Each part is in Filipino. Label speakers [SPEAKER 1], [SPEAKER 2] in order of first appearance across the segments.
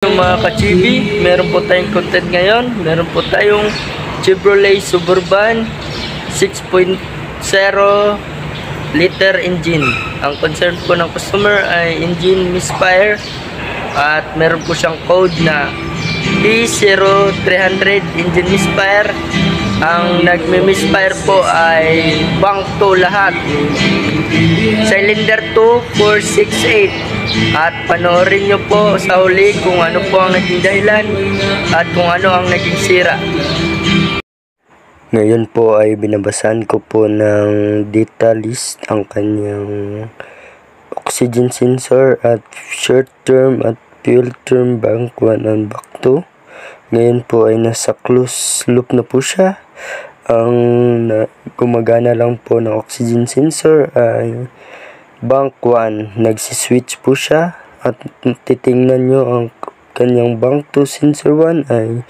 [SPEAKER 1] Mga ka-chibi, meron po tayong content ngayon. Meron po tayong Chevrolet Suburban 6.0 liter engine. Ang concern po ng customer ay engine misfire at meron po siyang code na P0300 engine misfire. Ang nagme-misfire po ay bank 2 lahat, cylinder 2 468. At panoorin nyo po sa huli kung ano po ang naging dahilan at kung ano ang naging sira.
[SPEAKER 2] Ngayon po ay binabasahan ko po ng data list ang kanyang oxygen sensor at short term at fuel term bank 1 and bank 2. Ngayon po ay nasa closed loop na po siya. Ang gumagana lang po ng oxygen sensor ay bank 1. Nagsiswitch po siya at titingnan nyo ang kanyang bank 2 sensor 1 ay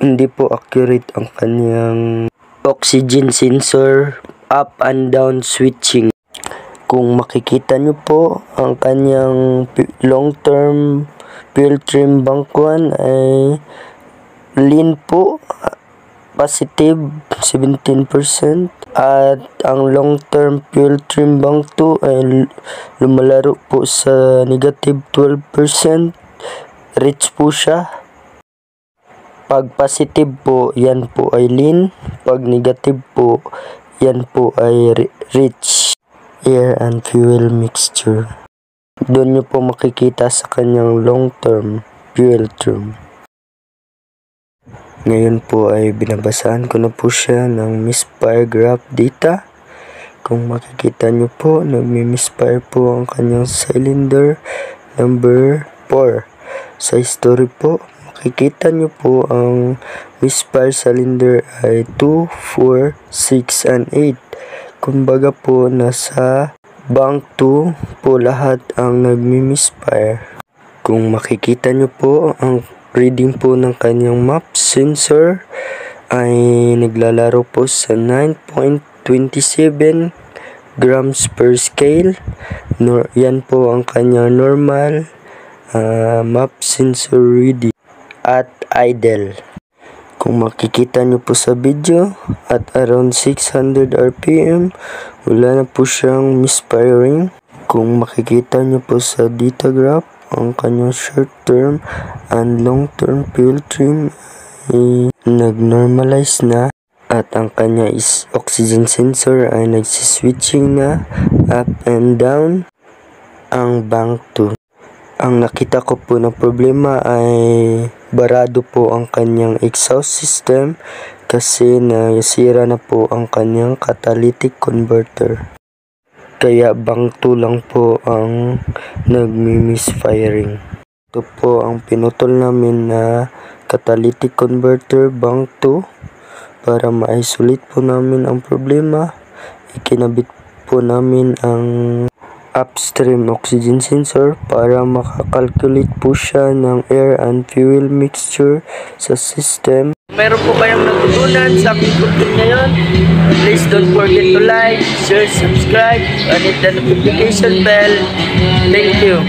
[SPEAKER 2] hindi po accurate ang kanyang oxygen sensor up and down switching. Kung makikita nyo po ang kanyang long term fuel trim bank 1 ay lean po, positive 17%, at ang long term fuel trim bank 2 ay lumalaro po sa negative 12%. Rich po siya. Pag positive po, yan po ay lean. Pag negative po, yan po ay rich air and fuel mixture. Doon nyo po makikita sa kanyang long term fuel term. Ngayon po ay binabasahan ko na po siya ng misfire graph data. Kung makikita nyo po, nagmi-misfire po ang kanyang cylinder number 4. Sa history po, makikita nyo po ang misfire cylinder ay 2, 4, 6, and 8. Kumbaga po nasa bank 2 po lahat ang nagmi-misfire. Kung makikita nyo po, ang reading po ng kanyang map sensor ay naglalaro po sa 9.27 grams per scale. Yan po ang kanyang normal map sensor reading at idle. Kung makikita nyo po sa video, at around 600 RPM, wala na po siyang misfiring. Kung makikita nyo po sa data graph, ang kanyang short term and long term fuel trim ay nag-normalize na, at ang kanya is oxygen sensor ay nagsiswitching na up and down ang bank 2. Ang nakita ko po na problema ay barado po ang kanyang exhaust system kasi nasira na po ang kanyang catalytic converter. Kaya bank 2 lang po ang nagmi-misfiring. Ito po ang pinutol namin na catalytic converter bank 2 para ma-isolate po namin ang problema. Ikinabit po namin ang upstream oxygen sensor para makakalculate po siya ng air and fuel mixture sa system.
[SPEAKER 1] Meron po kayong natutunan sa aking content ngayon, please don't forget to like, share, subscribe, and hit the notification bell. Thank you.